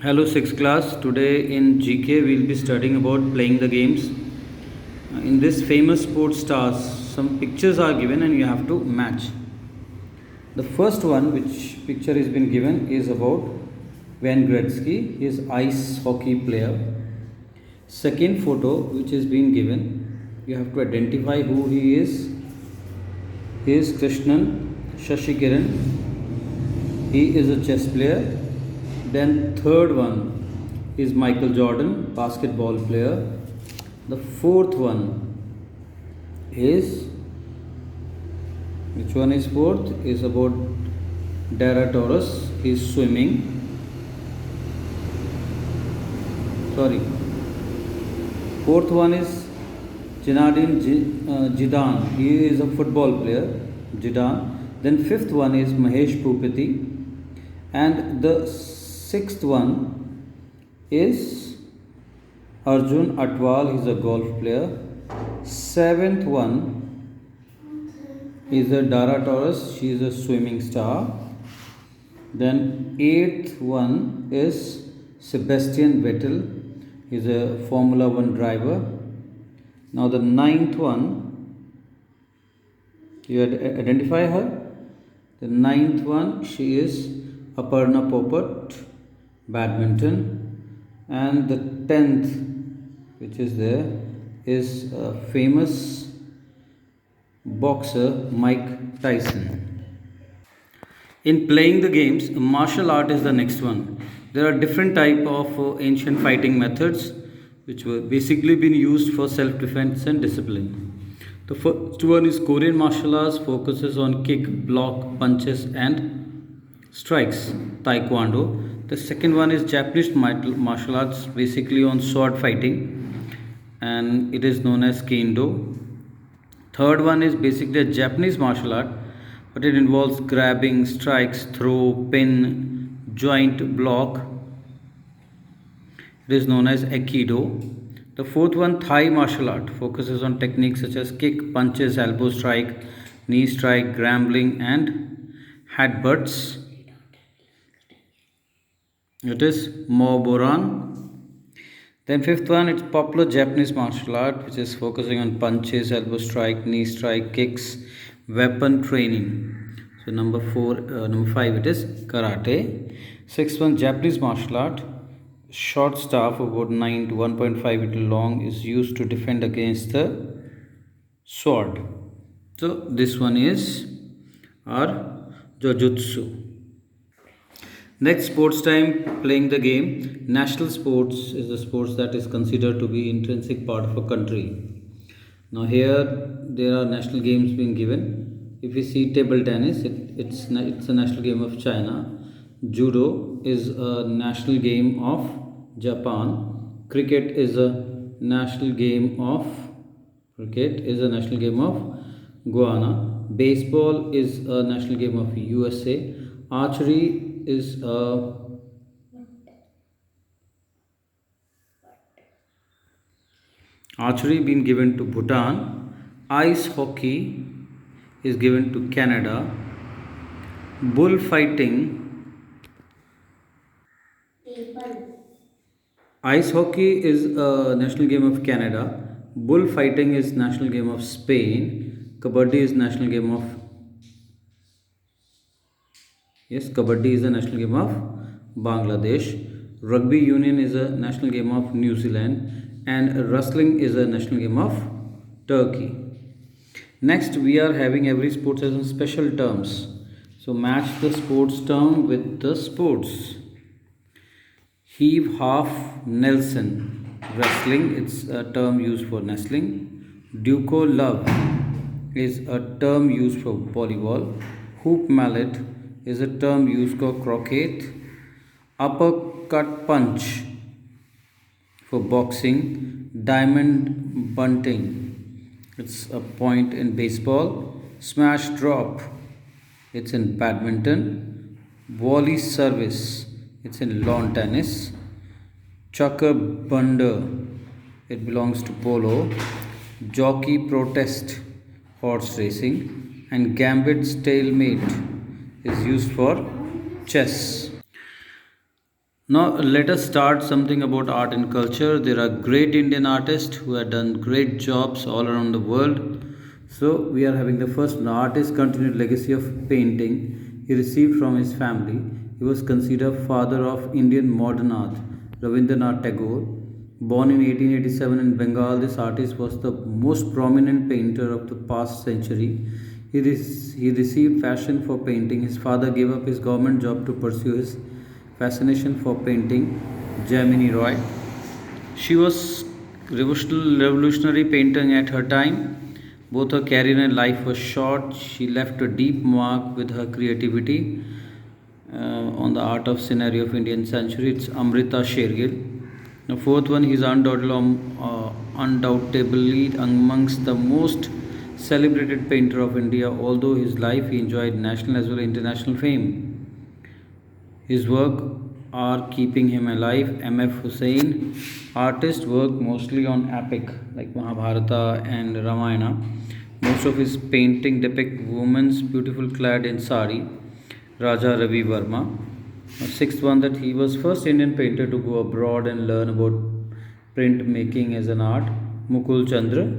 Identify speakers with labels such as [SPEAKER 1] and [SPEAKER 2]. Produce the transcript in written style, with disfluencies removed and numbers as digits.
[SPEAKER 1] Hello, 6th class. Today in GK, we'll be studying about playing the games. In this famous sports stars, some pictures are given and you have to match. The first one, which picture has been given, is about Wayne Gretzky. He is ice hockey player. Second photo, which has been given, you have to identify who he is. He is Krishnan Shashikiran. He is a chess player. Then third one is Michael Jordan, basketball player. The fourth one is, which one is fourth? Is about Dara Torres. He is swimming. Sorry. Fourth one is Zinedine Zidane. He is a football player. Zidane. Then fifth one is Mahesh Bhupathi. And the sixth one is Arjun Atwal, he's a golf player. Seventh one is a Dara Torres, she is a swimming star. Then eighth one is Sebastian Vettel, he's a Formula One driver. Now the ninth one, you identify her? The ninth one, she is Aparna Popat, badminton. And the 10th, which is there, is a famous boxer Mike Tyson. In playing the games, martial art is the next one. There are different type of ancient fighting methods which were basically been used for self-defense and discipline. The first one is Korean martial arts, focuses on kick, block, punches and strikes. Taekwondo. The second one is Japanese martial arts, basically on sword fighting, and it is known as Kendo. Third one is basically a Japanese martial art, but it involves grabbing, strikes, throw, pin, joint, block. It is known as Aikido. The fourth one, Thai martial art, focuses on techniques such as kick, punches, elbow strike, knee strike, grappling, and headbutts. It is Moboran. Then fifth one, it's popular Japanese martial art, which is focusing on punches, elbow strike, knee strike, kicks, weapon training. So number five, it is karate. Sixth one, Japanese martial art, short staff about 9 to 1.5 meter long, is used to defend against the sword. So this one is our Jujutsu. Next, sports time, playing the game. National sports is the sports that is considered to be intrinsic part of a country. Now here there are national games being given. If you see table tennis, it's a national game of China. Judo is a national game of Japan. Cricket is a national game of Guyana. Baseball is a national game of USA. Archery is archery been given to Bhutan. Ice hockey is given to Canada. Bullfighting. Ice hockey is a national game of Canada. Bullfighting is national game of Spain. Kabaddi is national game of Kabaddi is a national game of Bangladesh. Rugby union is a national game of New Zealand, and wrestling is a national game of Turkey. Next, we are having every sports as in special terms. So match the sports term with the sports. Heave half Nelson, wrestling, it's a term used for wrestling. Duco love is a term used for volleyball. Hoop mallet is a term used for croquet. Uppercut punch for boxing. Diamond bunting, it's a point in baseball. Smash drop, it's in badminton. Volley service, it's in lawn tennis. Chucker bunder, it belongs to polo. Jockey protest, horse racing. And gambit stalemate is used for chess. Now, let us start something about art and culture. There are great Indian artists who have done great jobs all around the world. So, we are having the first one. The artist continued legacy of painting he received from his family. He was considered father of Indian modern art, Rabindranath Tagore. Born in 1887 in Bengal, this artist was the most prominent painter of the past century. He received passion for painting. His father gave up his government job to pursue his fascination for painting, Jamini Roy. She was revolutionary painter at her time. Both her career and life were short. She left a deep mark with her creativity on the art of scenario of Indian century. It's Amrita Shergill. The fourth one, he is undoubtedly amongst the most celebrated painter of India. Although his life he enjoyed national as well as international fame. His work are keeping him alive. M.F. Hussain, artist, work mostly on epic like Mahabharata and Ramayana. Most of his painting depict women beautiful clad in sari. Raja Ravi Verma. Sixth one, that he was first Indian painter to go abroad and learn about print making as an art. Mukul Chandra.